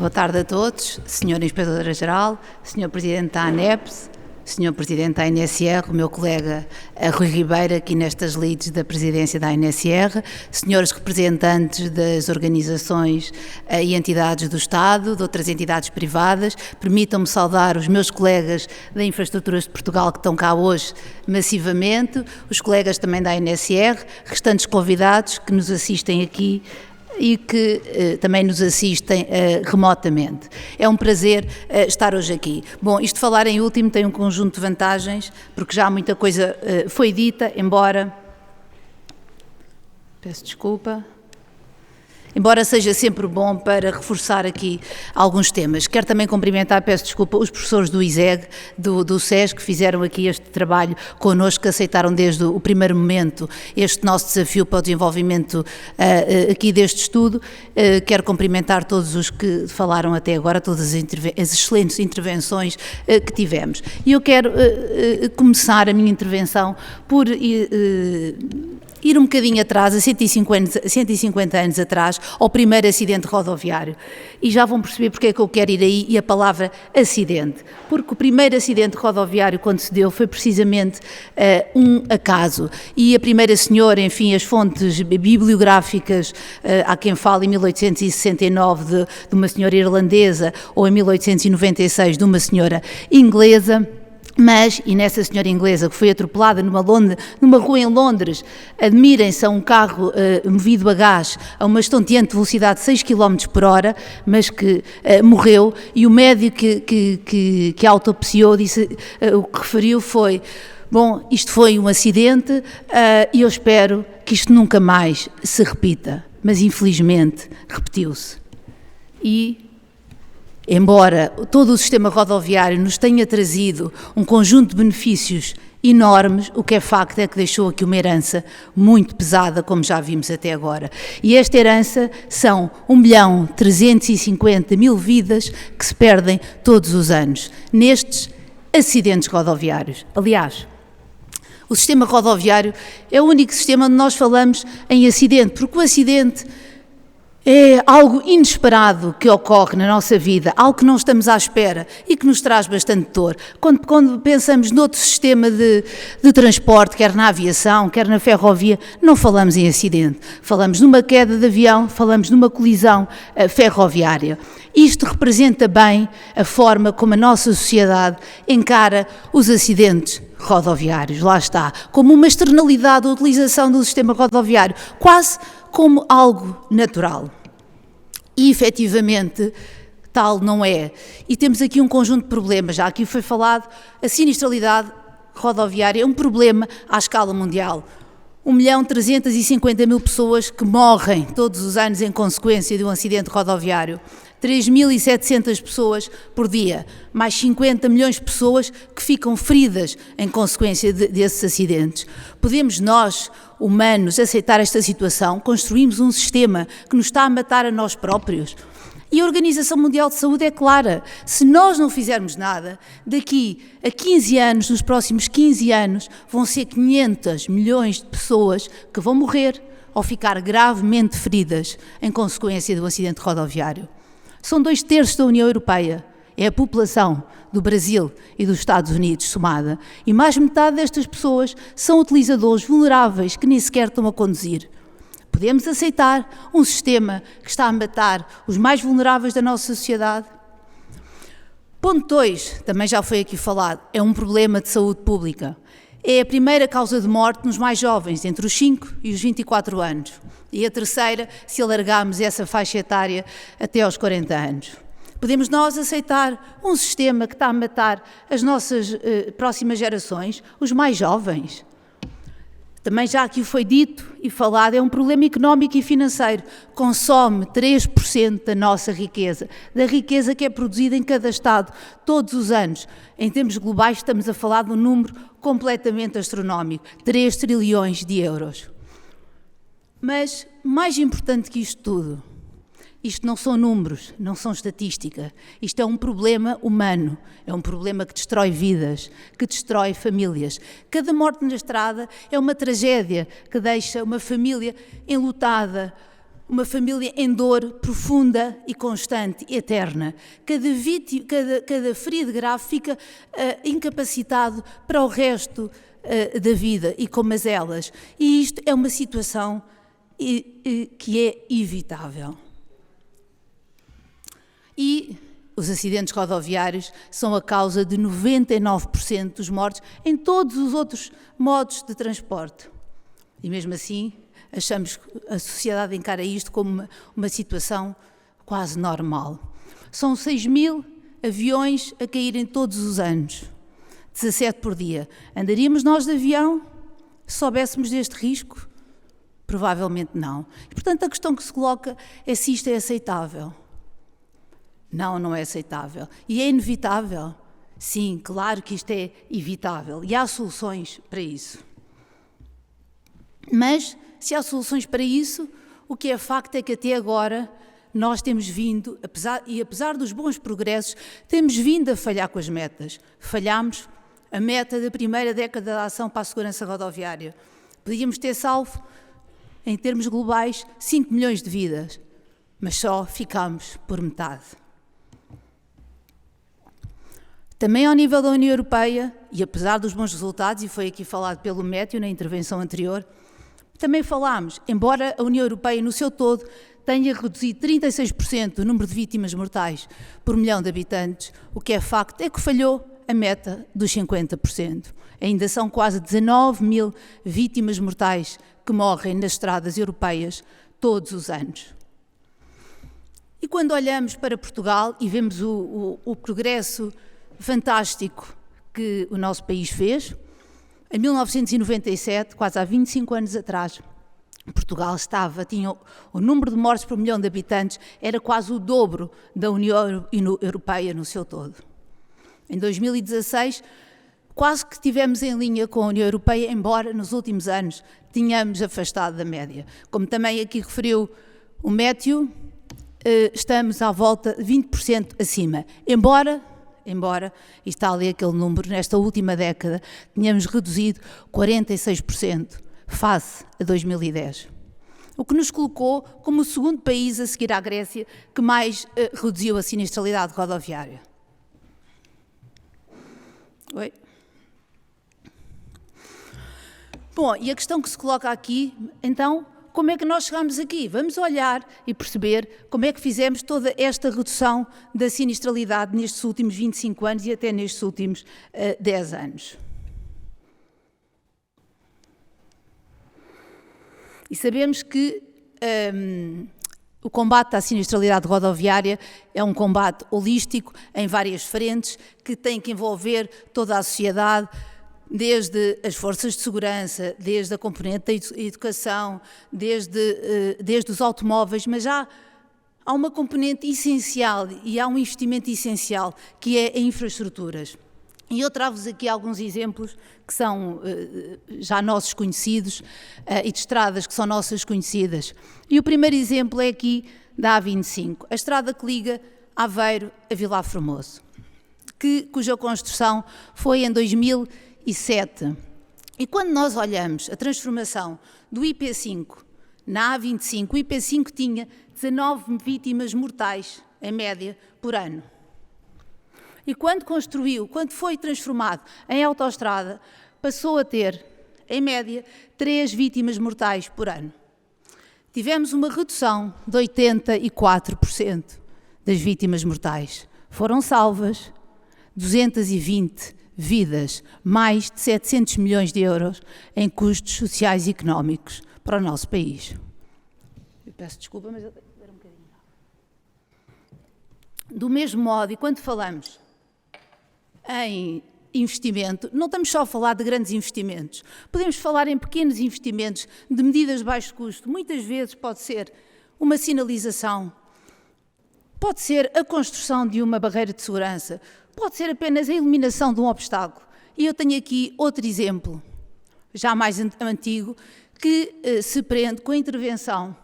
Boa tarde a todos, Sra. Inspetora-Geral, Sr. Presidente da ANEPS, Sr. Presidente da ANSR, o meu colega Rui Ribeiro, aqui nestas leads da Presidência da ANSR, senhores representantes das organizações e entidades do Estado, de outras entidades privadas, permitam-me saudar os meus colegas da Infraestruturas de Portugal que estão cá hoje massivamente, os colegas também da ANSR, restantes convidados que nos assistem aqui e que também nos assistem remotamente. É um prazer estar hoje aqui. Bom, isto de falar em último tem um conjunto de vantagens, porque já muita coisa foi dita, embora seja sempre bom para reforçar aqui alguns temas. Quero também cumprimentar, peço desculpa, os professores do ISEG, do SES, que fizeram aqui este trabalho connosco, que aceitaram desde o primeiro momento este nosso desafio para o desenvolvimento aqui deste estudo. Quero cumprimentar todos os que falaram até agora, todas as excelentes intervenções que tivemos. E eu quero começar a minha intervenção por ir um bocadinho atrás, a 150 anos atrás, ao primeiro acidente rodoviário. E já vão perceber porque é que eu quero ir aí e a palavra acidente. Porque o primeiro acidente rodoviário, quando se deu, foi precisamente um acaso. E a primeira senhora, enfim, as fontes bibliográficas, há quem fale em 1869 de uma senhora irlandesa ou em 1896 de uma senhora inglesa. Mas, e nessa senhora inglesa que foi atropelada numa rua em Londres, admirem-se a um carro movido a gás a uma estonteante velocidade de 6 km por hora, mas que morreu, e o médico que autopsiou o que referiu foi: bom, isto foi um acidente e eu espero que isto nunca mais se repita. Mas infelizmente repetiu-se. E embora todo o sistema rodoviário nos tenha trazido um conjunto de benefícios enormes, o que é facto é que deixou aqui uma herança muito pesada, como já vimos até agora. E esta herança são 1.350.000 vidas que se perdem todos os anos nestes acidentes rodoviários. Aliás, o sistema rodoviário é o único sistema onde nós falamos em acidente, porque o acidente é algo inesperado que ocorre na nossa vida, algo que não estamos à espera e que nos traz bastante dor. Quando pensamos noutro sistema de transporte, quer na aviação, quer na ferrovia, não falamos em acidente. Falamos numa queda de avião, falamos numa colisão ferroviária. Isto representa bem a forma como a nossa sociedade encara os acidentes rodoviários. Lá está, como uma externalidade da utilização do sistema rodoviário, quase como algo natural. E, efetivamente, tal não é. E temos aqui um conjunto de problemas. Já aqui foi falado, a sinistralidade rodoviária é um problema à escala mundial. 1.350.000 pessoas que morrem todos os anos em consequência de um acidente rodoviário. 3.700 pessoas por dia, mais 50 milhões de pessoas que ficam feridas em consequência desses acidentes. Podemos nós, humanos, aceitar esta situação? Construímos um sistema que nos está a matar a nós próprios? E a Organização Mundial de Saúde é clara: se nós não fizermos nada, daqui a 15 anos, nos próximos 15 anos, vão ser 500 milhões de pessoas que vão morrer ou ficar gravemente feridas em consequência do acidente rodoviário. São 2/3 da União Europeia, é a população do Brasil e dos Estados Unidos somada, e mais metade destas pessoas são utilizadores vulneráveis que nem sequer estão a conduzir. Podemos aceitar um sistema que está a matar os mais vulneráveis da nossa sociedade? Ponto 2, também já foi aqui falado, é um problema de saúde pública. É a primeira causa de morte nos mais jovens, entre os 5 e os 24 anos. E a terceira, se alargarmos essa faixa etária até aos 40 anos. Podemos nós aceitar um sistema que está a matar as nossas próximas gerações, os mais jovens? Também já aqui foi dito e falado, é um problema económico e financeiro. Consome 3% da nossa riqueza, da riqueza que é produzida em cada Estado todos os anos. Em termos globais estamos a falar de um número completamente astronómico, 3 trilhões de euros. Mas, mais importante que isto tudo, isto não são números, não são estatística. Isto é um problema humano, é um problema que destrói vidas, que destrói famílias. Cada morte na estrada é uma tragédia que deixa uma família enlutada, uma família em dor profunda e constante, eterna. Cada ferido grave fica incapacitado para o resto da vida e com mazelas. E isto é uma situação que é evitável. E os acidentes rodoviários são a causa de 99% dos mortos em todos os outros modos de transporte. E mesmo assim, achamos que a sociedade encara isto como uma situação quase normal. São 6.000 aviões a caírem todos os anos, 17 por dia. Andaríamos nós de avião se soubéssemos deste risco? Provavelmente não. E, portanto, a questão que se coloca é se isto é aceitável. Não, não é aceitável. E é inevitável? Sim, claro que isto é evitável. E há soluções para isso. Mas, se há soluções para isso, o que é facto é que até agora nós temos vindo, apesar dos bons progressos, temos vindo a falhar com as metas. Falhámos a meta da primeira década da ação para a segurança rodoviária. Podíamos ter salvo, em termos globais, 5 milhões de vidas, mas só ficámos por metade. Também ao nível da União Europeia, e apesar dos bons resultados, e foi aqui falado pelo Méteo na intervenção anterior, também falámos, embora a União Europeia no seu todo tenha reduzido 36% o número de vítimas mortais por milhão de habitantes, o que é facto é que falhou a meta dos 50%. Ainda são quase 19 mil vítimas mortais que morrem nas estradas europeias todos os anos. E quando olhamos para Portugal e vemos o progresso fantástico que o nosso país fez, em 1997, quase há 25 anos atrás, Portugal tinha o número de mortes por milhão de habitantes, era quase o dobro da União Europeia no seu todo. Em 2016, quase que estivemos em linha com a União Europeia, embora nos últimos anos tínhamos afastado da média. Como também aqui referiu o Méteo, estamos à volta de 20% acima, embora, e está ali aquele número, nesta última década, tínhamos reduzido 46% face a 2010. O que nos colocou como o segundo país a seguir à Grécia que mais reduziu a sinistralidade rodoviária. Oi. Bom, e a questão que se coloca aqui, então, como é que nós chegamos aqui? Vamos olhar e perceber como é que fizemos toda esta redução da sinistralidade nestes últimos 25 anos e até nestes últimos 10 anos. E sabemos que o combate à sinistralidade rodoviária é um combate holístico em várias frentes que tem que envolver toda a sociedade, desde as forças de segurança, desde a componente da educação, desde os automóveis, mas há uma componente essencial e há um investimento essencial que é em infraestruturas. E eu trago-vos aqui alguns exemplos que são já nossos conhecidos e de estradas que são nossas conhecidas. E o primeiro exemplo é aqui da A25, a estrada que liga Aveiro a Vilar Formoso, cuja construção foi em 2007. E quando nós olhamos a transformação do IP5 na A25, o IP5 tinha 19 vítimas mortais, em média, por ano. E quando foi transformado em autoestrada, passou a ter, em média, 3 vítimas mortais por ano. Tivemos uma redução de 84% das vítimas mortais. Foram salvas 220 vidas, mais de 700 milhões de euros em custos sociais e económicos para o nosso país. Eu peço desculpa, mas eu tenho que ver um bocadinho. Do mesmo modo, e quando falamos em investimento, não estamos só a falar de grandes investimentos. Podemos falar em pequenos investimentos de medidas de baixo custo. Muitas vezes pode ser uma sinalização, pode ser a construção de uma barreira de segurança, pode ser apenas a eliminação de um obstáculo. E eu tenho aqui outro exemplo, já mais antigo, que se prende com a intervenção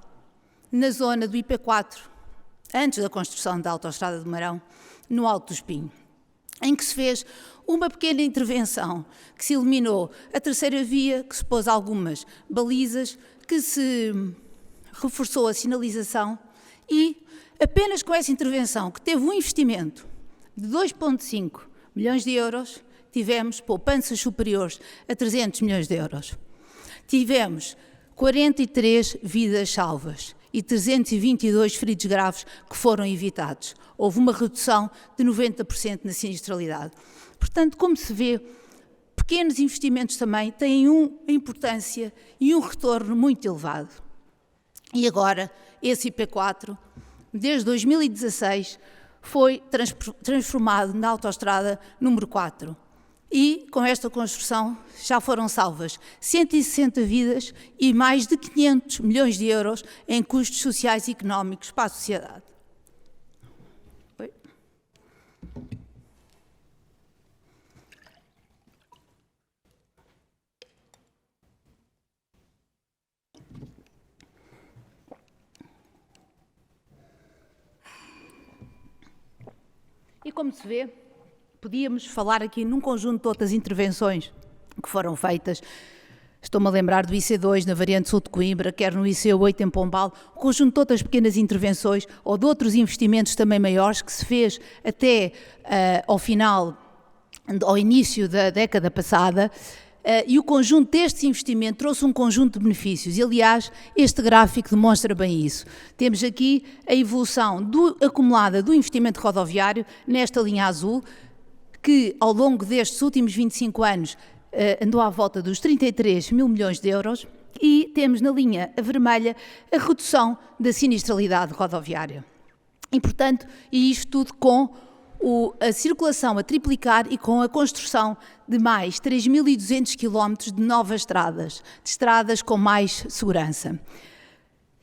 na zona do IP4, antes da construção da autoestrada de Marão, no Alto do Espinho, em que se fez uma pequena intervenção, que se eliminou a terceira via, que se pôs algumas balizas, que se reforçou a sinalização e, apenas com essa intervenção, que teve um investimento de 2,5 milhões de euros, tivemos poupanças superiores a 300 milhões de euros. Tivemos 43 vidas salvas e 322 feridos graves que foram evitados. Houve uma redução de 90% na sinistralidade. Portanto, como se vê, pequenos investimentos também têm uma importância e um retorno muito elevado. E agora, esse IP4, desde 2016, foi transformado na autoestrada número 4. E, com esta construção, já foram salvas 160 vidas e mais de 500 milhões de euros em custos sociais e económicos para a sociedade. E como se vê, podíamos falar aqui num conjunto de outras intervenções que foram feitas. Estou-me a lembrar do IC2 na variante sul de Coimbra, quer no IC8 em Pombal, um conjunto de outras pequenas intervenções ou de outros investimentos também maiores que se fez até ao início da década passada. E o conjunto deste investimento trouxe um conjunto de benefícios e, aliás, este gráfico demonstra bem isso. Temos aqui a evolução acumulada do investimento rodoviário nesta linha azul, que ao longo destes últimos 25 anos andou à volta dos 33 mil milhões de euros, e temos na linha vermelha a redução da sinistralidade rodoviária. E, portanto, isto tudo com a circulação a triplicar e com a construção de mais 3.200 km de novas estradas, de estradas com mais segurança.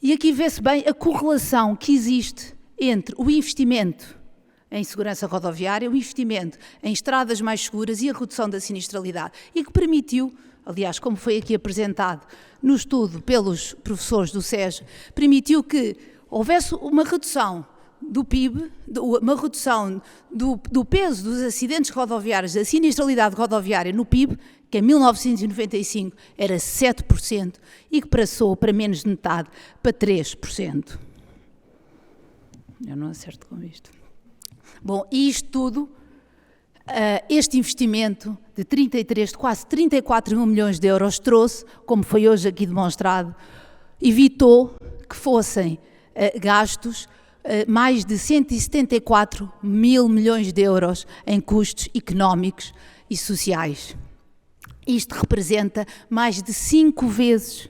E aqui vê-se bem a correlação que existe entre o investimento em segurança rodoviária, o investimento em estradas mais seguras e a redução da sinistralidade, e que permitiu, aliás, como foi aqui apresentado no estudo pelos professores do SES, permitiu que houvesse uma redução do PIB, uma redução do peso dos acidentes rodoviários, da sinistralidade rodoviária no PIB, que em 1995 era 7% e que passou para menos de metade, para 3%. Eu não acerto com isto. Bom, e isto tudo, este investimento de quase 34 mil milhões de euros trouxe, como foi hoje aqui demonstrado, evitou que fossem gastos mais de 174 mil milhões de euros em custos económicos e sociais. Isto representa mais de 5 vezes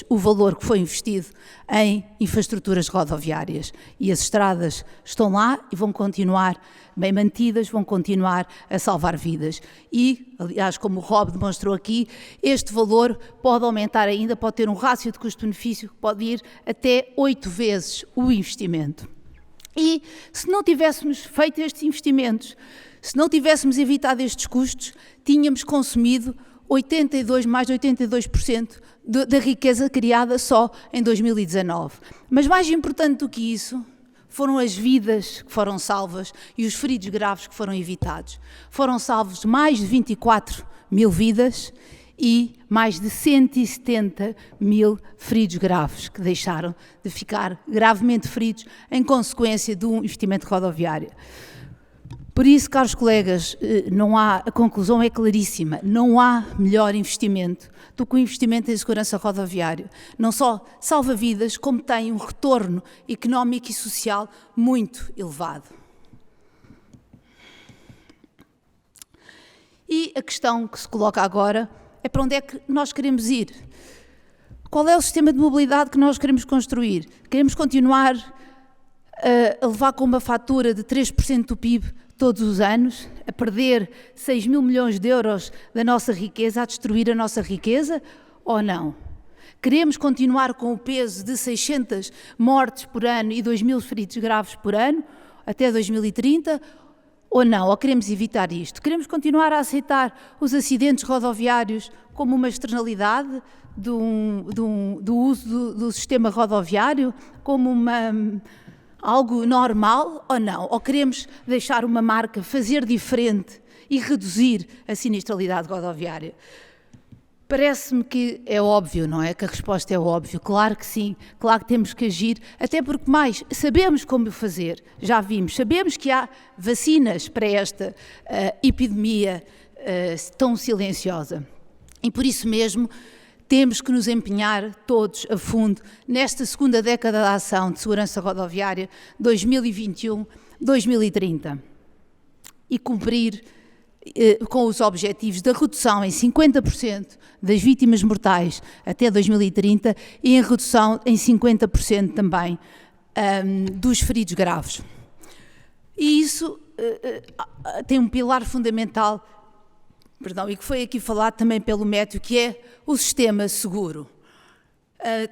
o valor que foi investido em infraestruturas rodoviárias. E as estradas estão lá e vão continuar bem mantidas, vão continuar a salvar vidas. E, aliás, como o Rob demonstrou aqui, este valor pode aumentar ainda, pode ter um rácio de custo-benefício que pode ir até 8 vezes o investimento. E se não tivéssemos feito estes investimentos, se não tivéssemos evitado estes custos, tínhamos consumido mais de 82% da riqueza criada só em 2019. Mas mais importante do que isso, foram as vidas que foram salvas e os feridos graves que foram evitados. Foram salvos mais de 24 mil vidas e mais de 170 mil feridos graves que deixaram de ficar gravemente feridos em consequência do investimento rodoviário. Por isso, caros colegas, a conclusão é claríssima, não há melhor investimento do que o investimento em segurança rodoviária. Não só salva vidas, como tem um retorno económico e social muito elevado. E a questão que se coloca agora é para onde é que nós queremos ir? Qual é o sistema de mobilidade que nós queremos construir? Queremos continuar a levar com uma fatura de 3% do PIB todos os anos, a perder 6 mil milhões de euros da nossa riqueza, a destruir a nossa riqueza, ou não? Queremos continuar com o peso de 600 mortes por ano e 2 mil feridos graves por ano, até 2030, ou não? Ou queremos evitar isto? Queremos continuar a aceitar os acidentes rodoviários como uma externalidade do uso do sistema rodoviário, como algo normal ou não? Ou queremos deixar uma marca, fazer diferente e reduzir a sinistralidade rodoviária? Parece-me que é óbvio, não é? Que a resposta é óbvia. Claro que sim, claro que temos que agir, até porque mais, sabemos como fazer, já vimos, sabemos que há vacinas para esta epidemia tão silenciosa. E por isso mesmo temos que nos empenhar todos a fundo nesta segunda década de ação de segurança rodoviária 2021-2030 e cumprir com os objetivos da redução em 50% das vítimas mortais até 2030 e em redução em 50% também dos feridos graves. E isso tem um pilar fundamental, e que foi aqui falado também pelo Méteo, que é o sistema seguro.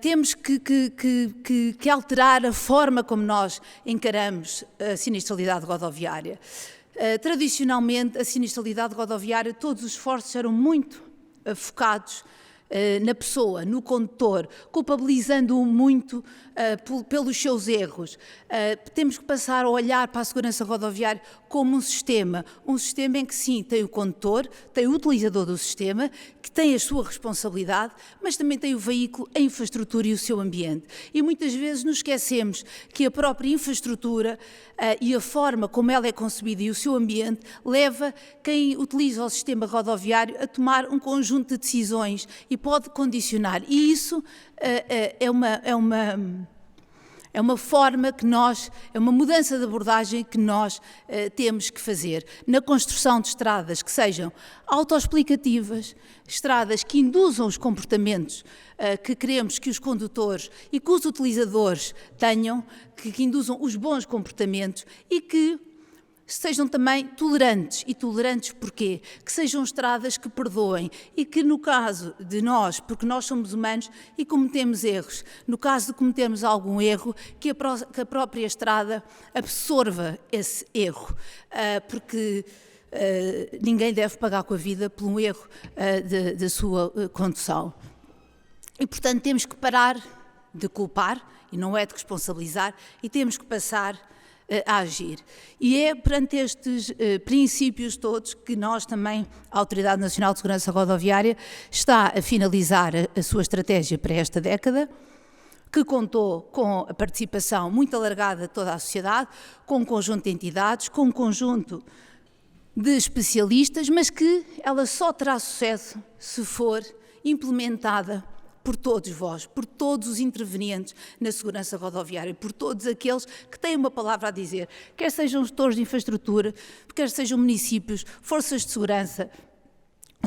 Temos que alterar a forma como nós encaramos a sinistralidade rodoviária. Tradicionalmente, a sinistralidade rodoviária, todos os esforços eram muito focados na pessoa, no condutor, culpabilizando-o muito pelos seus erros. Temos que passar a olhar para a segurança rodoviária como um sistema em que sim, tem o condutor, tem o utilizador do sistema, que tem a sua responsabilidade, mas também tem o veículo, a infraestrutura e o seu ambiente. E muitas vezes nos esquecemos que a própria infraestrutura e a forma como ela é concebida e o seu ambiente leva quem utiliza o sistema rodoviário a tomar um conjunto de decisões e pode condicionar. E isso é uma forma que nós, é uma mudança de abordagem que nós temos que fazer na construção de estradas que sejam autoexplicativas, estradas que induzam os comportamentos que queremos que os condutores e que os utilizadores tenham, que induzam os bons comportamentos e que sejam também tolerantes. E tolerantes porquê? Que sejam estradas que perdoem e que no caso de nós, porque nós somos humanos e cometemos erros, no caso de cometermos algum erro, que a própria estrada absorva esse erro, porque ninguém deve pagar com a vida por um erro da sua condução. E portanto temos que parar de culpar, e não é de responsabilizar, e temos que passar a agir. E é perante estes princípios todos que nós também, a Autoridade Nacional de Segurança Rodoviária, está a finalizar a sua estratégia para esta década, que contou com a participação muito alargada de toda a sociedade, com um conjunto de entidades, com um conjunto de especialistas, mas que ela só terá sucesso se for implementada por todos vós, por todos os intervenientes na segurança rodoviária, por todos aqueles que têm uma palavra a dizer, quer sejam gestores de infraestrutura, quer sejam municípios, forças de segurança,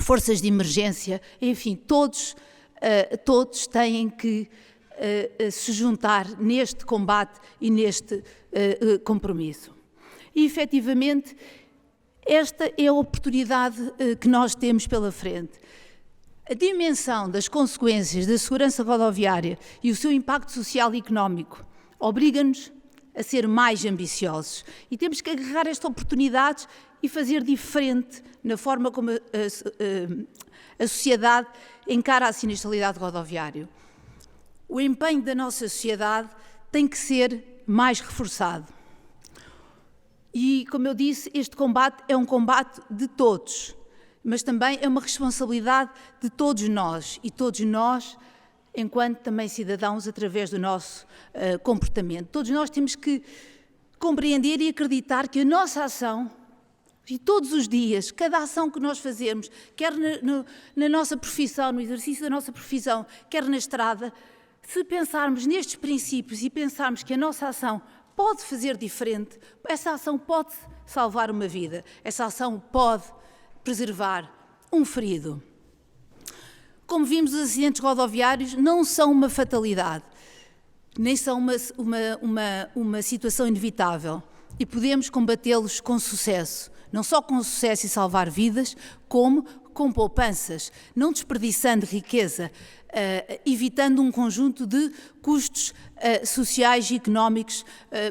forças de emergência, enfim, todos têm que se juntar neste combate e neste compromisso. E, efetivamente, esta é a oportunidade que nós temos pela frente. A dimensão das consequências da segurança rodoviária e o seu impacto social e económico obriga-nos a ser mais ambiciosos e temos que agarrar esta oportunidade e fazer diferente na forma como a sociedade encara a sinistralidade rodoviária. O empenho da nossa sociedade tem que ser mais reforçado. E, como eu disse, este combate é um combate de todos, mas também é uma responsabilidade de todos nós, e todos nós, enquanto também cidadãos, através do nosso comportamento. Todos nós temos que compreender e acreditar que a nossa ação, e todos os dias, cada ação que nós fazemos, quer na nossa profissão, no exercício da nossa profissão, quer na estrada, se pensarmos nestes princípios e pensarmos que a nossa ação pode fazer diferente, essa ação pode salvar uma vida, essa ação pode preservar um ferido. Como vimos, os acidentes rodoviários não são uma fatalidade, nem são uma situação inevitável e podemos combatê-los com sucesso, não só com sucesso e salvar vidas, como com poupanças, não desperdiçando riqueza, evitando um conjunto de custos sociais e económicos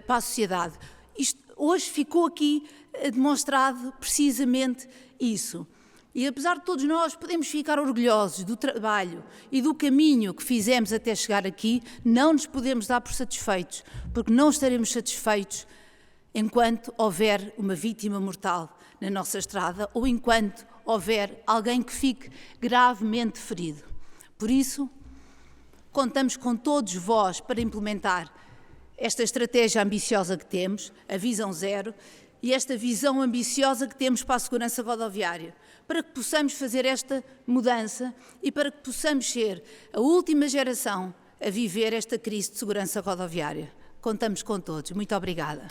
para a sociedade. Isto hoje ficou aqui demonstrado precisamente isso. E apesar de todos nós podemos ficar orgulhosos do trabalho e do caminho que fizemos até chegar aqui, não nos podemos dar por satisfeitos, porque não estaremos satisfeitos enquanto houver uma vítima mortal na nossa estrada ou enquanto houver alguém que fique gravemente ferido. Por isso, contamos com todos vós para implementar esta estratégia ambiciosa que temos, a Visão Zero, e esta visão ambiciosa que temos para a segurança rodoviária, para que possamos fazer esta mudança e para que possamos ser a última geração a viver esta crise de segurança rodoviária. Contamos com todos. Muito obrigada.